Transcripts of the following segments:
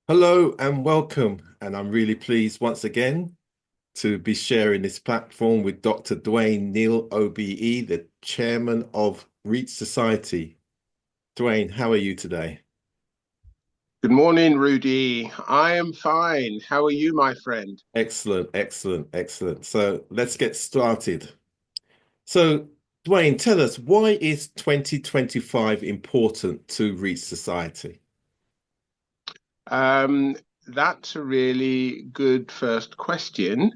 Hello and welcome. And I'm really pleased once again to be sharing this platform with Dr. Dwain Neal, OBE, the chairman of Reach Society. Dwain, how are you today? Good morning, Rudy. I am fine. How are you, my friend? Excellent, excellent, excellent. So let's get started. So, Dwain, tell us, why is 2025 important to Reach Society? Um, that's a really good first question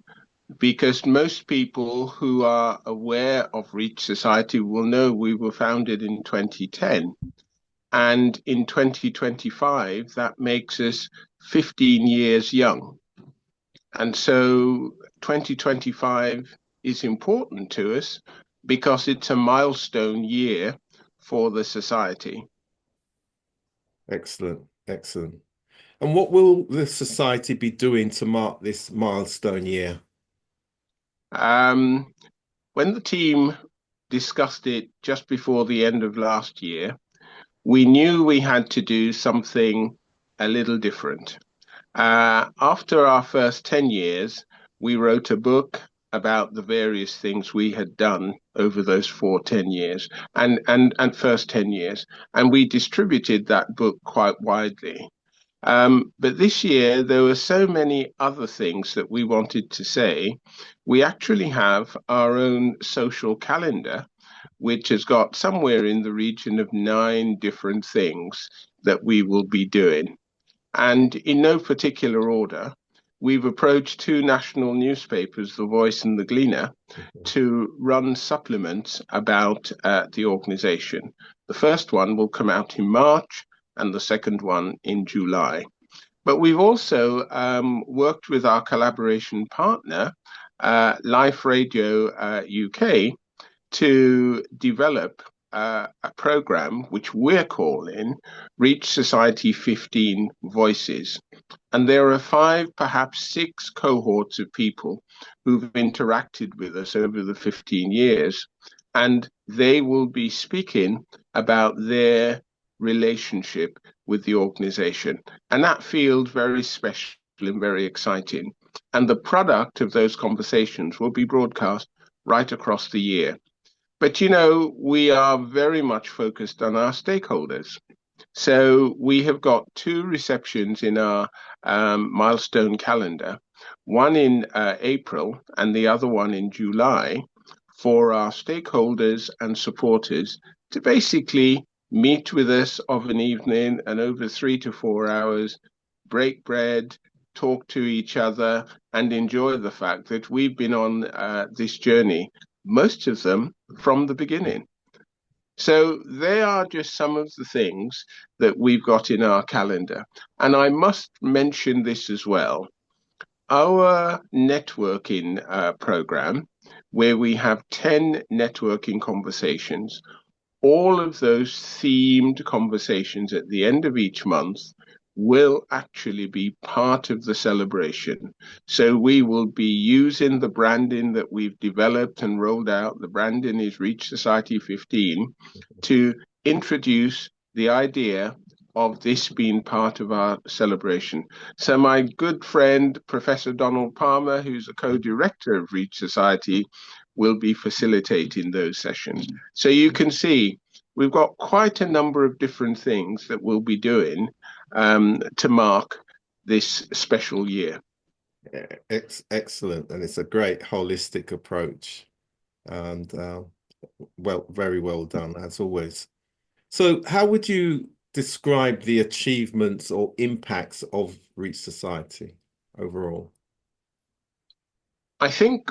because most people who are aware of Reach Society will know we were founded in 2010. And in 2025, that makes us 15 years young. And so 2025 is important to us because it's a milestone year for the society. Excellent, excellent. And what will the society be doing to mark this milestone year? Um, when the team discussed it just before the end of last year, we knew we had to do something a little different. After our first 10 years, we wrote a book about the various things we had done over those 10 years and first 10 years. And we distributed that book quite widely. But this year, there were so many other things that we wanted to say. We actually have our own social calendar, which has got somewhere in the region of 9 different things that we will be doing. And in no particular order, we've approached two national newspapers, The Voice and The Gleaner, to run supplements about the organization. The first one will come out in March and the second one in July. But we've also worked with our collaboration partner, Life Radio UK, to develop a program which we're calling Reach Society 15 Voices. And there are five, perhaps six cohorts of people who've interacted with us over the 15 years. And they will be speaking about their relationship with the organization. And that feels very special and very exciting. And the product of those conversations will be broadcast right across the year. But we are very much focused on our stakeholders. So we have got two receptions in our milestone calendar, one in April and the other one in July, for our stakeholders and supporters to basically meet with us of an evening and over 3 to 4 hours, break bread, talk to each other, and enjoy the fact that we've been on this journey, most of them from the beginning. So they are just some of the things that we've got in our calendar. And I must mention this as well. Our networking program, where we have 10 networking conversations, all of those themed conversations at the end of each month will actually be part of the celebration. So we will be using the branding that we've developed and rolled out. The branding is Reach Society 15 to introduce the idea of this being part of our celebration. So my good friend, Professor Donald Palmer, who's a co-director of Reach Society, will be facilitating those sessions. So you can see we've got quite a number of different things that we'll be doing to mark this special year. Excellent. And it's a great holistic approach. And well, very well done, as always. So, how would you describe the achievements or impacts of Reach Society overall? I think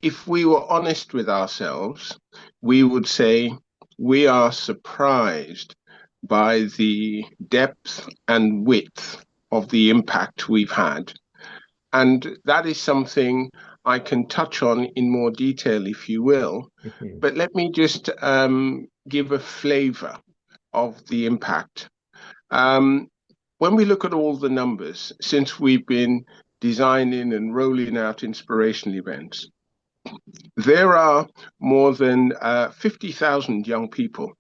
if we were honest with ourselves, we would say we are surprised by the depth and width of the impact we've had. And that is something I can touch on in more detail, if you will. But let me just give a flavor of the impact. Um, when we look at all the numbers since we've been designing and rolling out inspirational events, there are more than 50,000 young people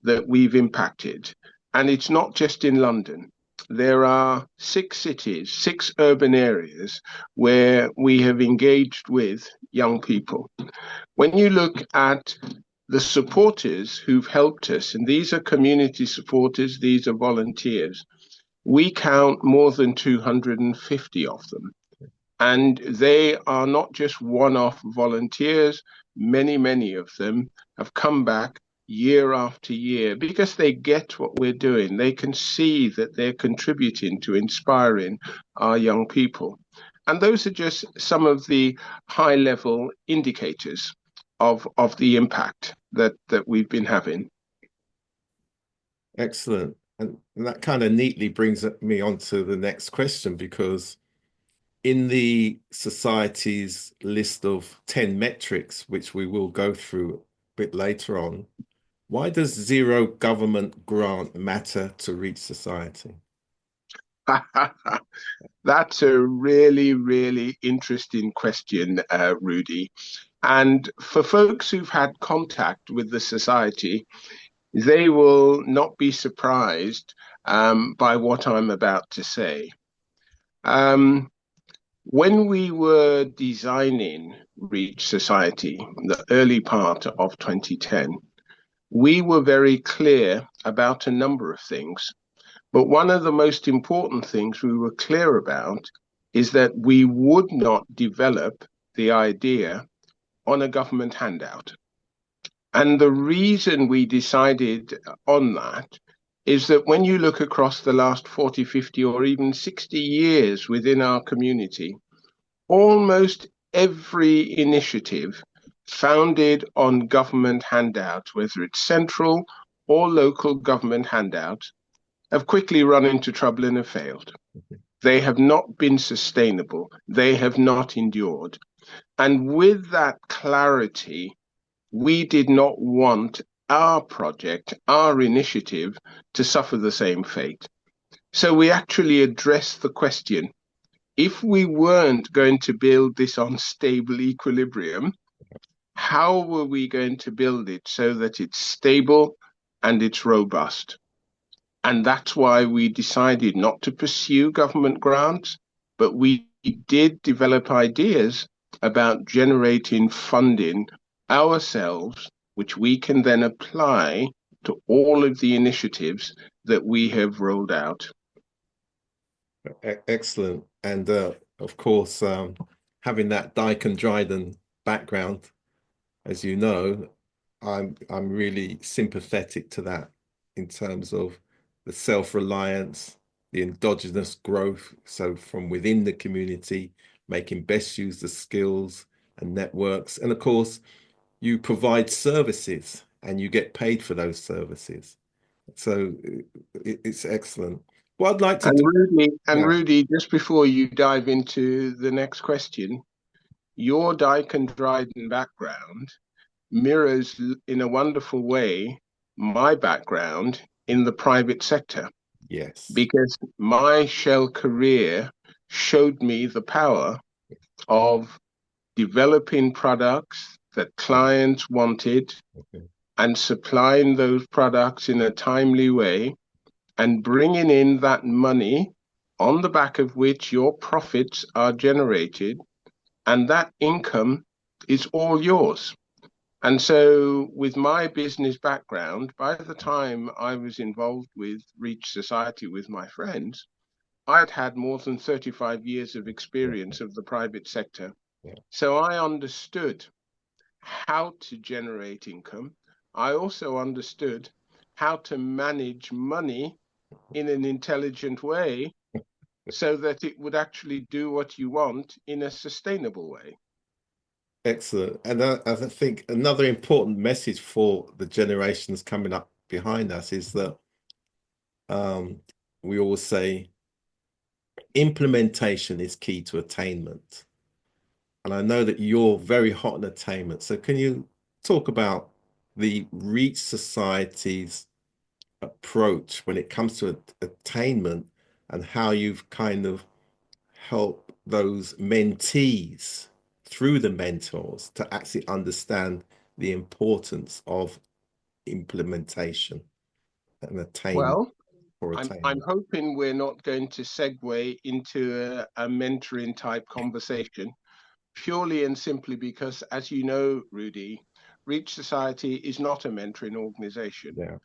that we've impacted. And it's not just in London. there are 6 cities, 6 urban areas where we have engaged with young people. When you look at the supporters who've helped us, and these are community supporters, these are volunteers, we count more than 250 of them. And they are not just one off volunteers. Many of them have come back year after year because they get what we're doing. They can see that they're contributing to inspiring our young people. And those are just some of the high level indicators of the impact that we've been having. Excellent. And that kind of neatly brings me on to the next question, because in the society's list of 10 metrics, which we will go through a bit later on, why does zero government grant matter to Reach Society? That's a really interesting question, Rudy. And for folks who've had contact with the society, they will not be surprised by what I'm about to say. Um, when we were designing Reach Society, the early part of 2010, we were very clear about a number of things. But one of the most important things we were clear about is that we would not develop the idea on a government handout. And the reason we decided on that is that when you look across the last 40, 50, or even 60 years within our community, almost every initiative founded on government handouts, whether it's central or local government handouts, have quickly run into trouble and have failed. They have not been sustainable. They have not endured. And with that clarity, we did not want our project, our initiative, to suffer the same fate. So we actually addressed the question, if we weren't going to build this on stable equilibrium, how were we going to build it so that it's stable and it's robust? And that's why we decided not to pursue government grants, but we did develop ideas about generating funding ourselves, which we can then apply to all of the initiatives that we have rolled out. Excellent. And of course, having that Dyke and Dryden background, as you know, I'm really sympathetic to that in terms of the self-reliance, the endogenous growth. So from within the community, making best use of the skills and networks. And of course, you provide services and you get paid for those services. So it's excellent. What I'd like to And do, Rudy, and yeah, Rudy, just before you dive into the next question, your Dyke and Dryden background mirrors in a wonderful way my background in the private sector, yes, because my Shell career showed me the power of developing products that clients wanted okay. and supplying those products in a timely way and bringing in that money on the back of which your profits are generated, and that income is all yours. And so, with my business background, by the time I was involved with Reach Society with my friends, I'd had more than 35 years of Yeah, experience of the private sector. yeah, So I understood how to generate income. I also understood how to manage money in an intelligent way so that it would actually do what you want in a sustainable way. excellent. And I think another important message for the generations coming up behind us is that um, we always say implementation is key to attainment. And I know that you're very hot on attainment. So can you talk about the Reach Society's approach when it comes to attainment and how you've kind of helped those mentees through the mentors to actually understand the importance of implementation and attainment? Well, for I'm attainment. hoping we're not going to segue into a mentoring type conversation, purely and simply because, as you know, Rudy, Reach Society is not a mentoring organization, Yeah.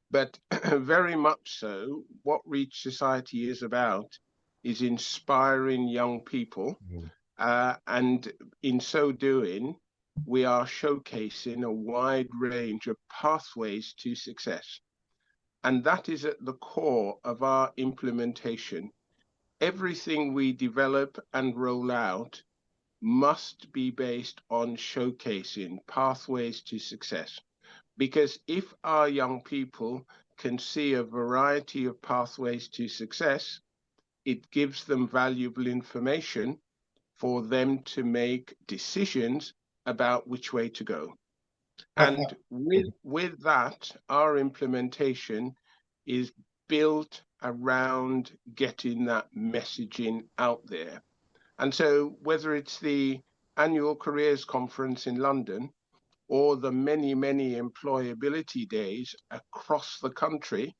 but very much so, what Reach Society is about is inspiring young people. Mm. And in so doing, we are showcasing a wide range of pathways to success. And that is at the core of our implementation. Everything we develop and roll out must be based on showcasing pathways to success. Because if our young people can see a variety of pathways to success, it gives them valuable information for them to make decisions about which way to go. And with that, our implementation is built around getting that messaging out there. And so, whether it's the annual careers conference in London or the many, many employability days across the country,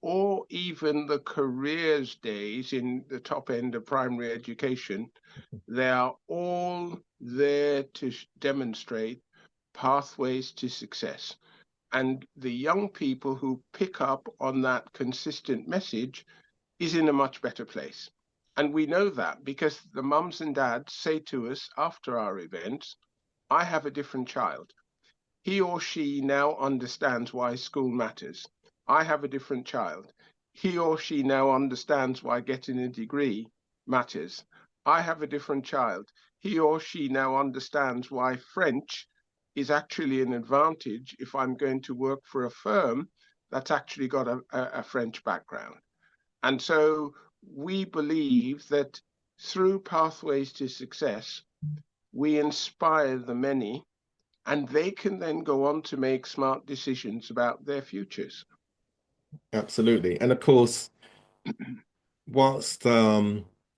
or even the careers days in the top end of primary education, they are all there to demonstrate pathways to success. And the young people who pick up on that consistent message is in a much better place. And we know that because the mums and dads say to us after our events, I have a different child. He or she now understands why school matters. I have a different child. He or she now understands why getting a degree matters. I have a different child. He or she now understands why French is actually an advantage if I'm going to work for a firm that's actually got a French background. And so we believe that through pathways to success, we inspire the many and they can then go on to make smart decisions about their futures. Absolutely. And of course, whilst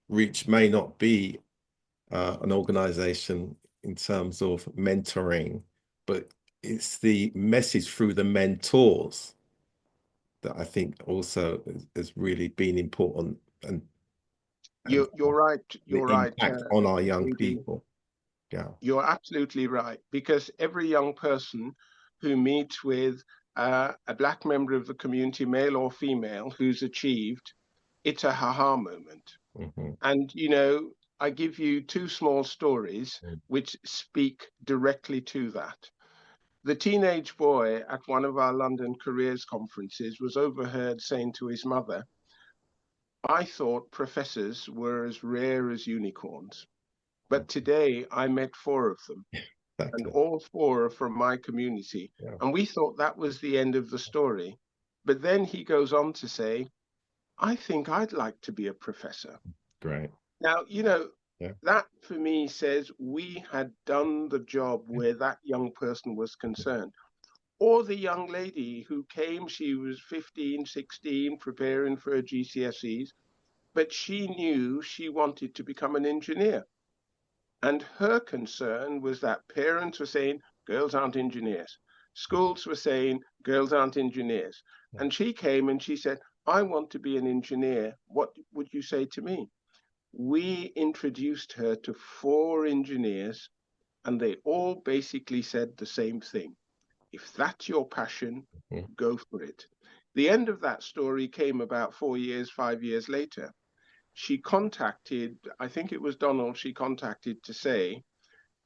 Reach may not be an organization in terms of mentoring, but it's the message through the mentors that I think also has really been important, and You're right. the You're right, impact on our young Rudy. people. Yeah. You're absolutely right because every young person who meets with a black member of the community, male or female, who's achieved, it's a haha moment. Mhm. And I give you two small stories which speak directly to that. The teenage boy at one of our London careers conferences was overheard saying to his mother, I thought professors were as rare as unicorns, but today I met four of them, and Exactly. all four are from my community. Yeah. And we thought that was the end of the story. But then he goes on to say, I think I'd like to be a professor. Great. Now, Yeah. that for me says we had done the job where that young person was concerned. Or the young lady who came, she was 15, 16, preparing for her GCSEs, but she knew she wanted to become an engineer. And her concern was that parents were saying, girls aren't engineers. Schools were saying, girls aren't engineers. And she came and she said, I want to be an engineer. What would you say to me? We introduced her to four engineers, and they all basically said the same thing. If that's your passion, Mhm. go for it. The end of that story came about 4 years, 5 years later. She contacted, I think it was Donald, she contacted to say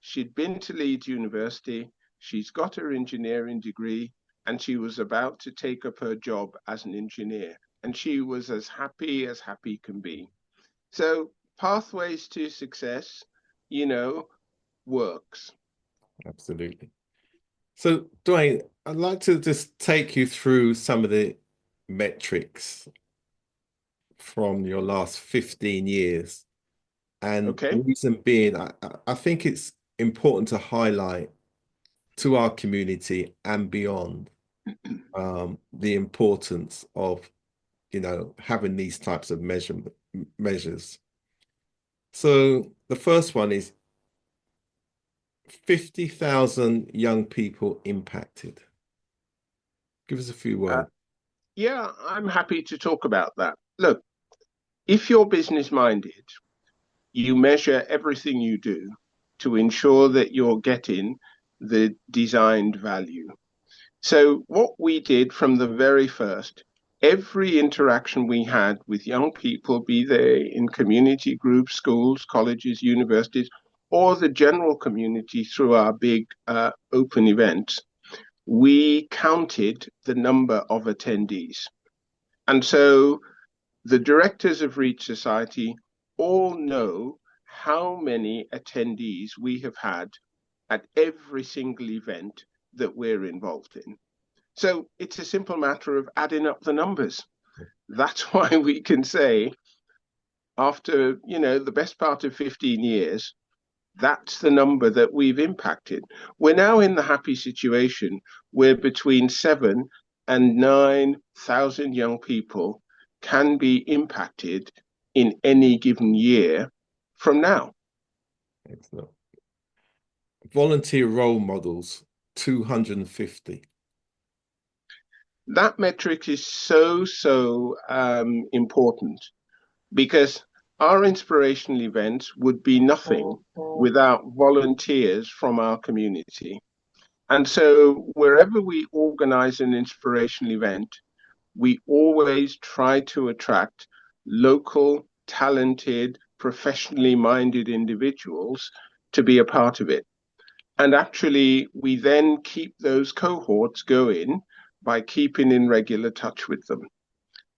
she'd been to Leeds University, she's got her engineering degree, and she was about to take up her job as an engineer. And she was as happy can be. So, pathways to success, you know, works. Absolutely. So, Dwayne, I'd like to just take you through some of the metrics from your last 15 years. And the Okay. reason being, I think it's important to highlight to our community and beyond the importance of, having these types of measures. So the first one is 50,000 young people impacted. Give us a few Uh, words. Yeah, I'm happy to talk about that. Look, if you're business minded, you measure everything you do to ensure that you're getting the designed value. So, what we did from the very first, every interaction we had with young people, be they in community groups, schools, colleges, universities, or the general community through our big open events, we counted the number of attendees. And so the directors of Reach Society all know how many attendees we have had at every single event that we're involved in. So it's a simple matter of adding up the numbers. That's why we can say, after, the best part of 15 years, that's the number that we've impacted. We're now in the happy situation where between 7 and 9,000 young people can be impacted in any given year from now. Excellent. Volunteer role models, 250. That metric is so important because our inspirational events would be nothing without volunteers from our community. And so, wherever we organize an inspirational event, we always try to attract local, talented, professionally minded individuals to be a part of it. And actually, we then keep those cohorts going by keeping in regular touch with them.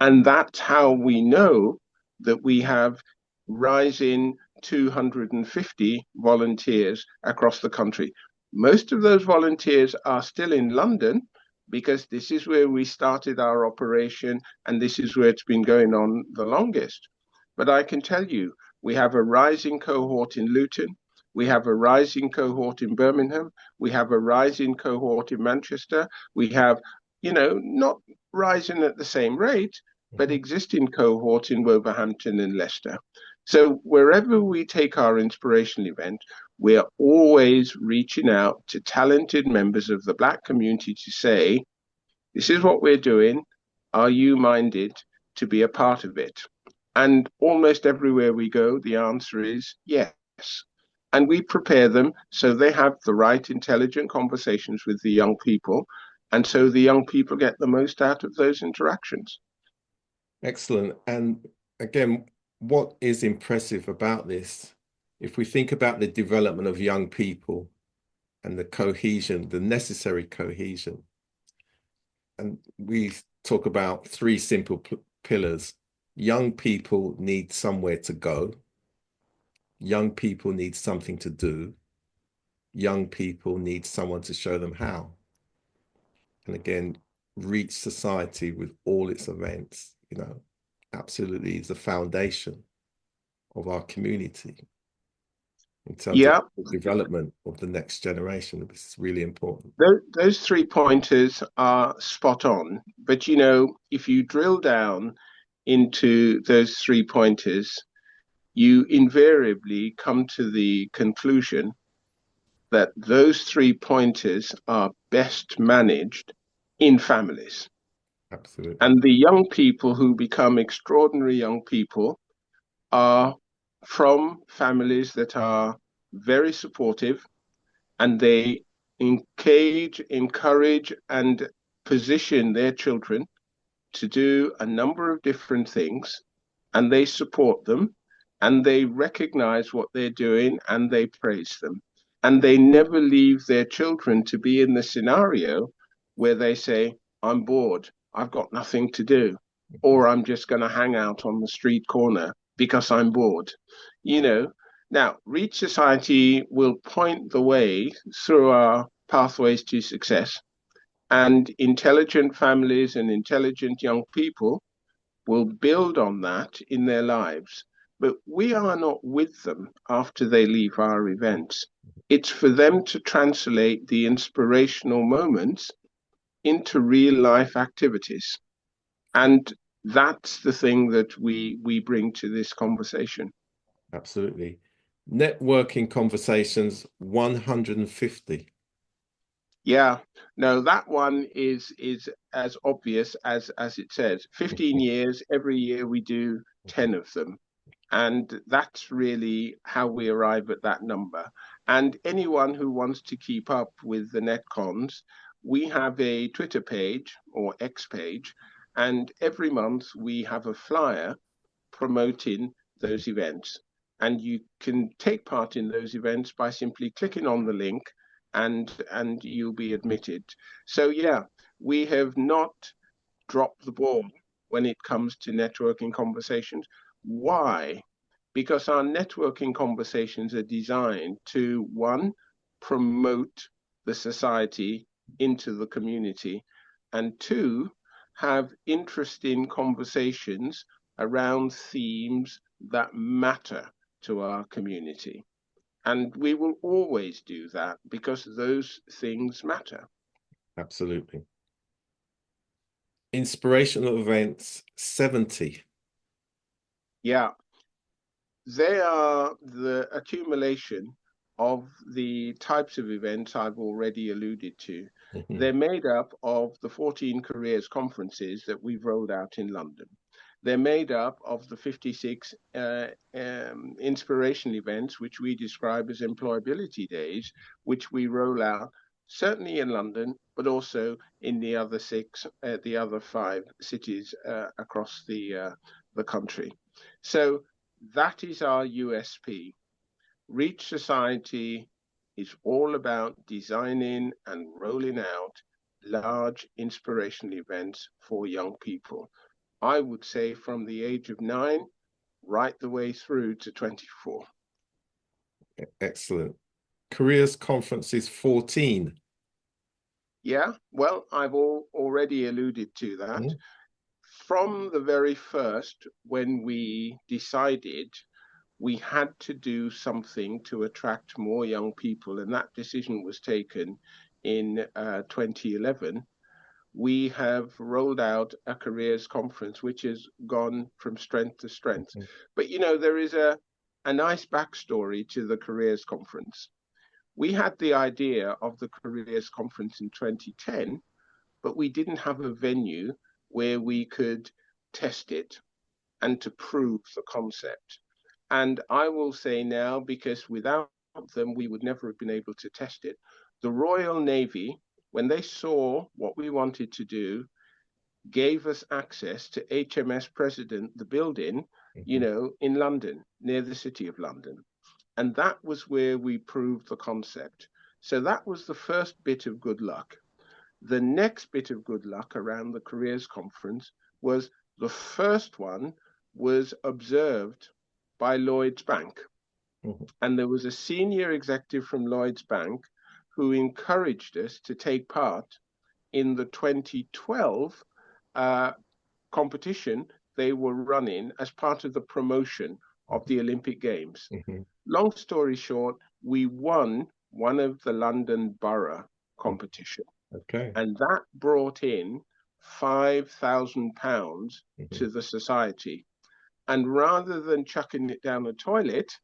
And that's how we know that we have rising 250 volunteers across the country. Most of those volunteers are still in London because this is where we started our operation and this is where it's been going on the longest. But I can tell you, we have a rising cohort in Luton. We have a rising cohort in Birmingham. We have a rising cohort in Manchester. We have, not rising at the same rate, but existing cohort in Wolverhampton and Leicester. So wherever we take our inspirational event, we are always reaching out to talented members of the Black community to say, this is what we're doing. Are you minded to be a part of it? And almost everywhere we go, the answer is yes. And we prepare them so they have the right intelligent conversations with the young people. And so the young people get the most out of those interactions. Excellent. And again, what is impressive about this, if we think about the development of young people and the cohesion, the necessary cohesion, and we talk about three simple pillars. Young people need somewhere to go. Young people need something to do. Young people need someone to show them how. And again, Reach Society with all its events, absolutely is the foundation of our community in terms of Yeah, the development of the next generation. This is really important. those 3 pointers are spot on. But if you drill down into those 3 pointers, you invariably come to the conclusion that those 3 pointers are best managed in families. Absolutely. And the young people who become extraordinary young people are from families that are very supportive and they engage, encourage, and position their children to do a number of different things, and they support them, and they recognize what they're doing, and they praise them. And they never leave their children to be in the scenario where they say, I'm bored, I've got nothing to do, or I'm just going to hang out on the street corner because I'm bored. You know, now, Reach Society will point the way through our pathways to success, and intelligent families and intelligent young people will build on that in their lives. But we are not with them after they leave our events. It's for them to translate the inspirational moments into real life activities. And that's the thing that we bring to this conversation. Absolutely. Networking conversations, 150. Yeah, no, that one is as obvious as it says. 15 years, every year we do 10 of them. And that's really how we arrive at that number. And anyone who wants to keep up with the netcons, we have a Twitter page or X page, and every month we have a flyer promoting those events. And you can take part in those events by simply clicking on the link and you'll be admitted. So yeah, we have not dropped the ball when it comes to networking conversations. Why? Because our networking conversations are designed to, one, promote the society into the community, and two, have interesting conversations around themes that matter to our community. And we will always do that because those things matter. Absolutely. Inspirational events 70. Yeah, they are the accumulation of the types of events I've already alluded to. Mhm. They're made up of the 14 careers conferences that we've rolled out in London. They're made up of the 56 inspirational events, which we describe as employability days, which we roll out certainly in London, but also in the other five cities across the country. So that is our USP. Reach Society is all about designing and rolling out large inspirational events for young people. I would say from the age of 9 right the way through to 24. Excellent. Careers conferences 14. Yeah, well, I've already alluded to that. Mhm. From the very first, when we decided we had to do something to attract more young people, and that decision was taken in 2011. We have rolled out a careers conference, which has gone from strength to strength. Mhm. But there is a nice backstory to the careers conference. We had the idea of the careers conference in 2010, but we didn't have a venue where we could test it and to prove the concept. And I will say now, because without them, we would never have been able to test it. The Royal Navy, when they saw what we wanted to do, gave us access to HMS President, the building, Mhm. in London, near the City of London. And that was where we proved the concept. So that was the first bit of good luck. The next bit of good luck around the careers conference was the first one was observed by Lloyds Bank. Mhm. And there was a senior executive from Lloyds Bank who encouraged us to take part in the 2012 uh, competition they were running as part of the promotion of the Olympic Games. Mhm. Long story short, we won one of the London Borough Mhm. competition, Okay. and that brought in £5,000 Mhm. to the society. And rather than chucking it down the toilet,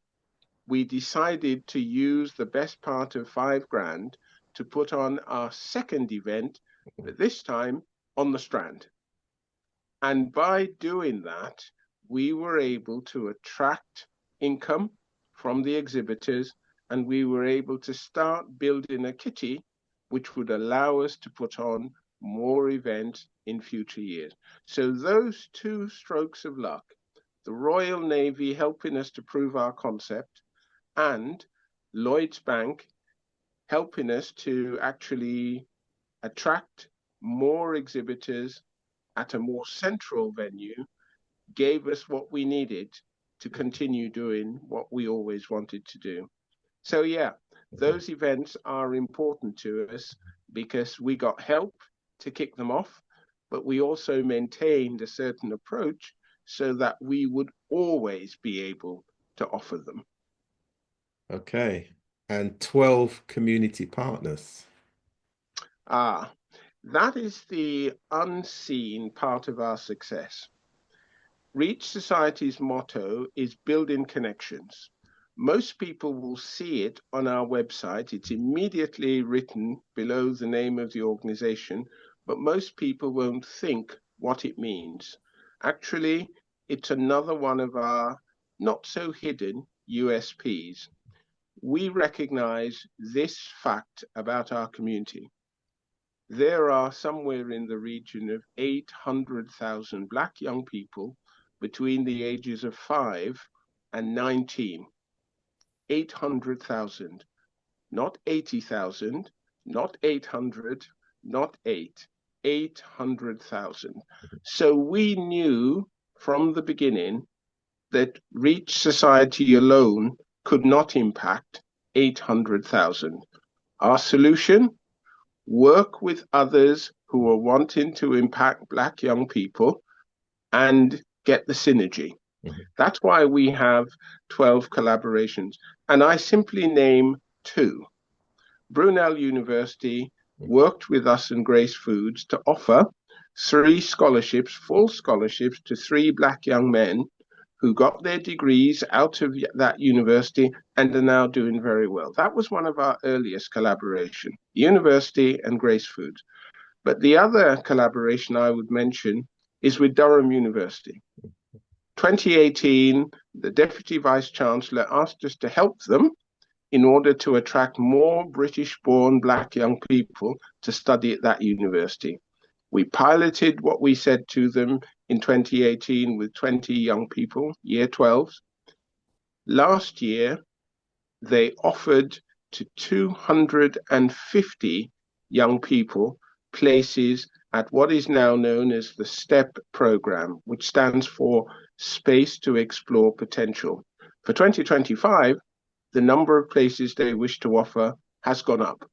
we decided to use the best part of 5 grand to put on our second event, but this time on the Strand. And by doing that, we were able to attract income from the exhibitors, and we were able to start building a kitty which would allow us to put on more events in future years. So those two strokes of luck, the Royal Navy helping us to prove our concept, and Lloyds Bank helping us to actually attract more exhibitors at a more central venue, gave us what we needed to continue doing what we always wanted to do. So, yeah, Mhm. those events are important to us because we got help to kick them off, but we also maintained a certain approach so that we would always be able to offer them. Okay. And 12 community partners. Ah, that is the unseen part of our success. Reach Society's motto is building connections. Most people will see it on our website. It's immediately written below the name of the organization, but most people won't think what it means. Actually, it's another one of our not so hidden USPs. We recognize this fact about our community. There are somewhere in the region of 800,000 Black young people between the ages of 5 and 19. 800,000, not 80,000, not 800, not 8, 800,000. So we knew from the beginning that Reach Society alone could not impact 800,000. Our solution: work with others who are wanting to impact Black young people and get the synergy. Mm-hmm. That's why we have 12 collaborations. And I simply name two. Brunel University worked with us and Grace Foods to offer 3 scholarships, full scholarships, to 3 Black young men who got their degrees out of that university and are now doing very well. That was one of our earliest collaboration, university and Grace Foods. But the other collaboration I would mention is with Durham University. 2018, the Deputy Vice Chancellor asked us to help them in order to attract more British-born Black young people to study at that university. We piloted what we said to them in 2018 with 20 young people, year 12s. Last year, they offered to 250 young people places at what is now known as the STEP program, which stands for Space to Explore Potential. For 2025, the number of places they wish to offer has gone up.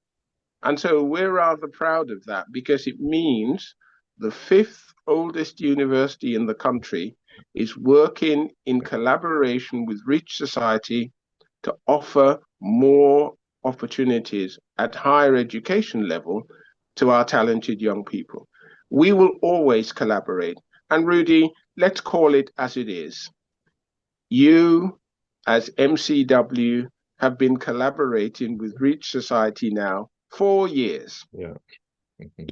And so we're rather proud of that, because it means the 5th oldest university in the country is working in collaboration with Reach Society to offer more opportunities at higher education level to our talented young people. We will always collaborate. And Rudy, let's call it as it is. You, as MCW, have been collaborating with Reach Society now 4 years. Yeah.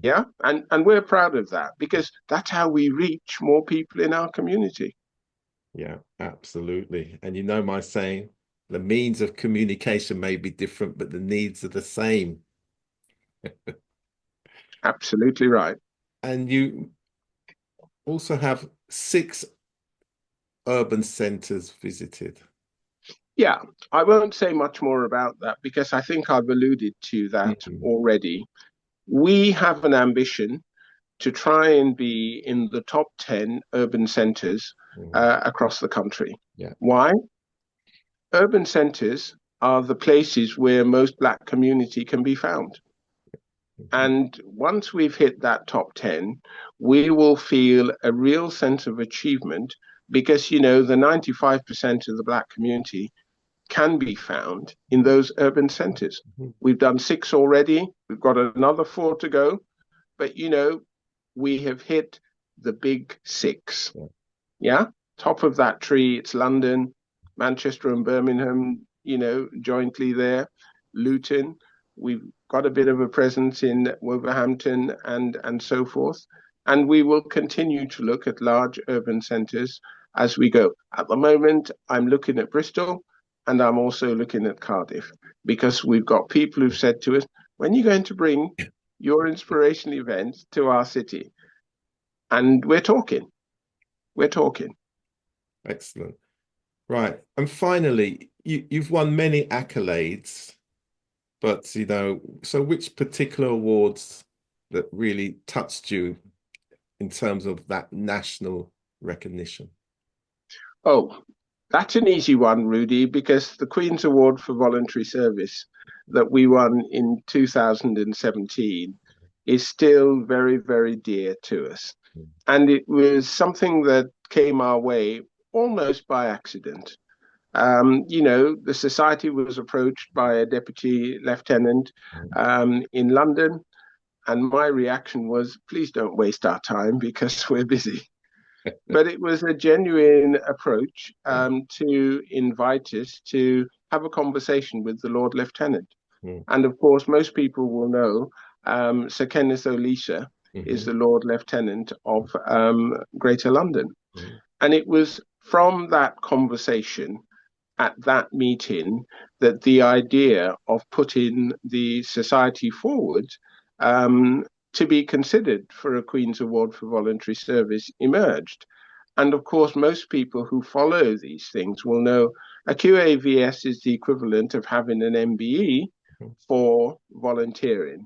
Yeah. And we're proud of that, because that's how we reach more people in our community. Yeah, absolutely. And you know my saying, the means of communication may be different, but the needs are the same. Absolutely right. And you also have 6 urban centers visited. Yeah, I won't say much more about that, because I think I've alluded to that already. We have an ambition to try and be in the top 10 urban centers across the country. Yeah. Why? Urban centers are the places where most Black community can be found. And once we've hit that top 10, we will feel a real sense of achievement, because, you know, the 95% of the Black community can be found in those urban centers. We've done 6 already. We've got another 4 to go. But, you know, we have hit the big 6. Yeah. Top of that tree, it's London, Manchester and Birmingham, you know, jointly there. Luton. We've got a bit of a presence in Wolverhampton and so forth. And we will continue to look at large urban centers as we go. At the moment, I'm looking at Bristol, and I'm also looking at Cardiff, because we've got people who've said to us, when are you going to bring your inspirational events to our city? And we're talking. Excellent. Right. And finally, you've won many accolades, but, you know, so which particular awards that really touched you in terms of that national recognition? Oh, that's an easy one, Rudy, because the Queen's Award for Voluntary Service that we won in 2017 is still very, very dear to us. And it was something that came our way almost by accident. You know, the society was approached by a deputy lieutenant in London, and my reaction was, please don't waste our time, because we're busy. But it was a genuine approach to invite us to have a conversation with the Lord Lieutenant. Mm. And of course, most people will know Sir Kenneth Olisa is Mm-hmm. the Lord Lieutenant of Greater London. Mm-hmm. And it was from that conversation at that meeting that the idea of putting the society forward um, to be considered for a Queen's Award for Voluntary Service emerged. And of course, most people who follow these things will know a QAVS is the equivalent of having an MBE for volunteering.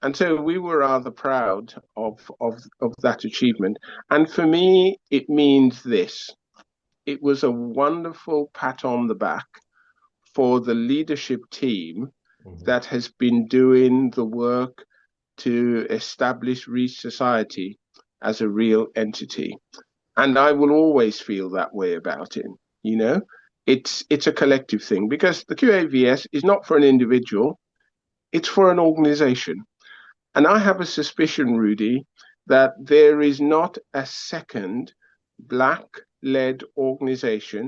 And so we were rather proud of that achievement. And for me, it means this. It was a wonderful pat on the back for the leadership team Mm-hmm. that has been doing the work to establish Reece Society as a real entity. And I will always feel that way about it. You know, it's a collective thing because the QAVS is not for an individual, it's for an organization. And I have a suspicion, Rudy, that there is not a second black led organization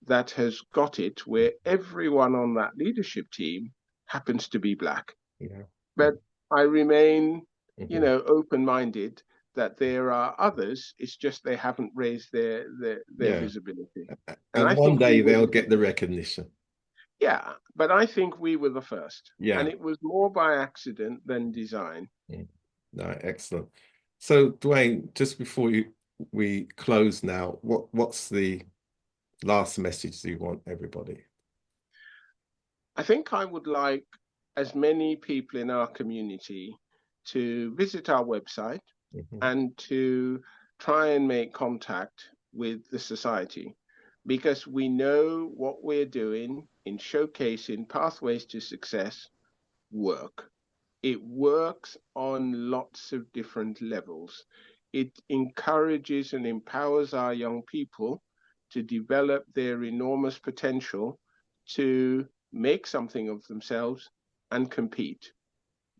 that has got it where everyone on that leadership team happens to be black. Yeah. But I remain, Mm-hmm. open minded that there are others. It's just they haven't raised their Yeah. visibility. And And I one think we day were they'll the get the recognition. yeah, but I think we were the first. And Yeah. it was more by accident than design. Mm. No, excellent. So, Dwayne, just before we close now, what's the last message you want everybody? I think I would like as many people in our community to visit our website Mm-hmm. and to try and make contact with the society because we know what we're doing in showcasing pathways to success work. It works on lots of different levels. It encourages and empowers our young people to develop their enormous potential to make something of themselves and compete.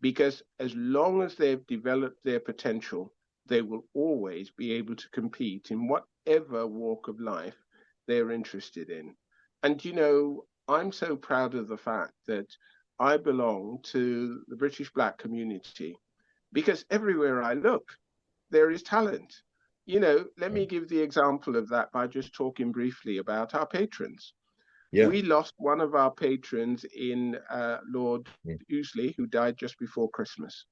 Because as long as they've developed their potential, they will always be able to compete in whatever walk of life they're interested in. And, I'm so proud of the fact that I belong to the British Black community because everywhere I look, there is talent. Let me give the example of that by just talking briefly about our patrons. Yeah. We lost one of our patrons in Lord Mm-hmm. Ousley, who died just before Christmas.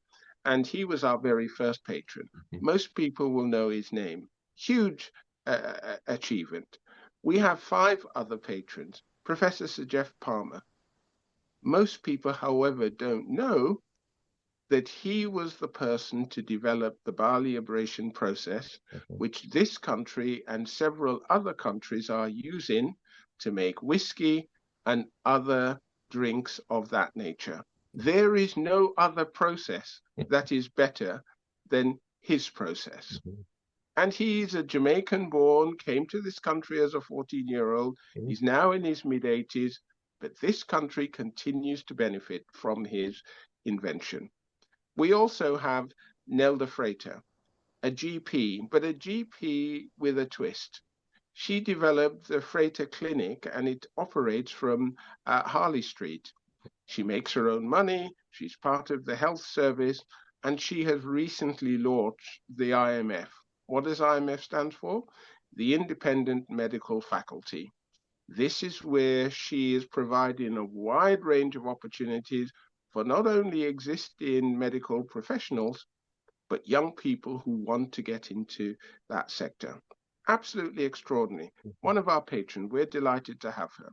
And he was our very first patron. Most people will know his name. Huge achievement. We have 5 other patrons. Professor Sir Jeff Palmer. Most people, however, don't know that he was the person to develop the barley abrasion process, Mm-hmm. which this country and several other countries are using to make whiskey and other drinks of that nature. There is no other process that is better than his process. Mm-hmm. And he's a Jamaican born, came to this country as a 14-year-old. Mm-hmm. He's now in his mid 80s, but this country continues to benefit from his invention. We also have Nelda Freighter, a GP, but a GP with a twist. She developed the Freighter Clinic and it operates from Harley Street. She makes her own money, she's part of the health service, and she has recently launched the IMF. What does IMF stand for? The Independent Medical Faculty. This is where she is providing a wide range of opportunities for not only existing medical professionals, but young people who want to get into that sector. Absolutely extraordinary. Mm-hmm. One of our patrons, we're delighted to have her.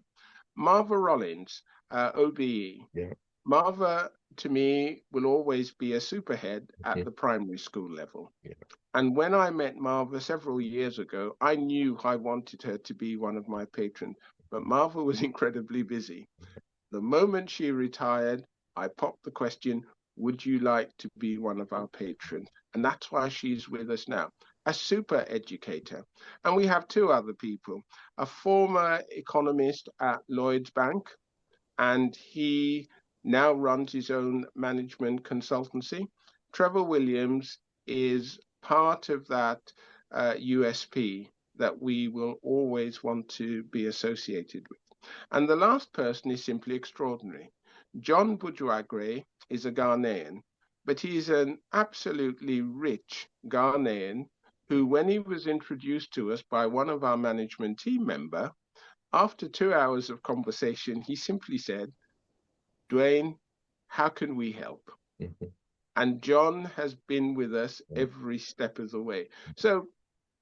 Marva Rollins, OBE. Yeah. Marva, to me, will always be a superhead at Mm-hmm. the primary school level. Yeah. And when I met Marva several years ago, I knew I wanted her to be one of my patrons, but Marva was incredibly busy. The moment she retired, I popped the question, would you like to be one of our patrons? And that's why she's with us now, a super educator. And we have 2 other people, a former economist at Lloyd's Bank, and he now runs his own management consultancy. Trevor Williams is part of that USP that we will always want to be associated with. And the last person is simply extraordinary. John Budwagre is a Ghanaian, but he's an absolutely rich Ghanaian who, when he was introduced to us by one of our management team member, after 2 hours of conversation, he simply said, Dwain, how can we help? Mhm. And John has been with us every step of the way. So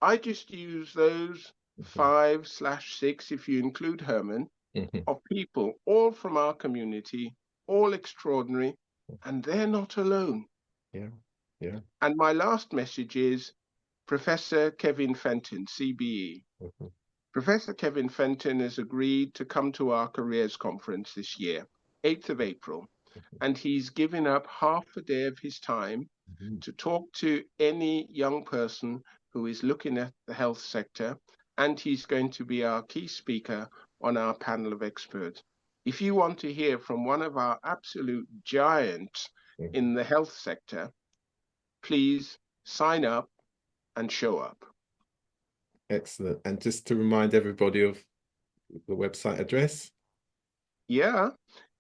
I just use those Mhm. 5/6, if you include Herman, Mhm. of people, all from our community, all extraordinary, and they're not alone. Yeah, yeah. And my last message is Professor Kevin Fenton, CBE. Mhm. Professor Kevin Fenton has agreed to come to our careers conference this year, 8th of April, and he's given up half a day of his time Mhm. to talk to any young person who is looking at the health sector, and he's going to be our key speaker on our panel of experts. If you want to hear from one of our absolute giants Mhm. in the health sector, please sign up and show up. Excellent. And just to remind everybody of the website address. Yeah,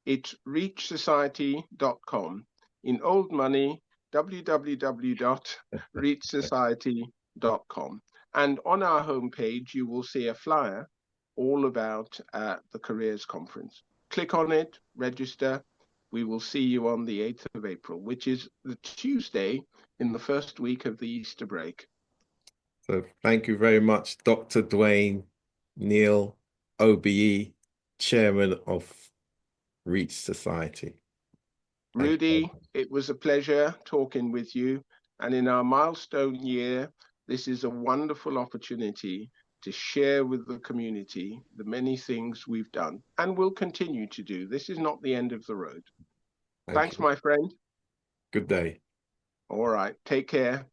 it's reachsociety.com. In old money, www.reachsociety.com. And on our homepage, you will see a flyer all about the Careers Conference. Click on it, register. We will see you on the 8th of April, which is the Tuesday in the first week of the Easter break. So thank you very much, Dr. Dwain Neal, OBE, Chairman of Reach Society. Thank you very Rudy, much. it was a pleasure talking with you. And in our milestone year, this is a wonderful opportunity to share with the community the many things we've done and will continue to do. This is not the end of the road. Thank Thanks, you. my friend. Good day. All right. Take care.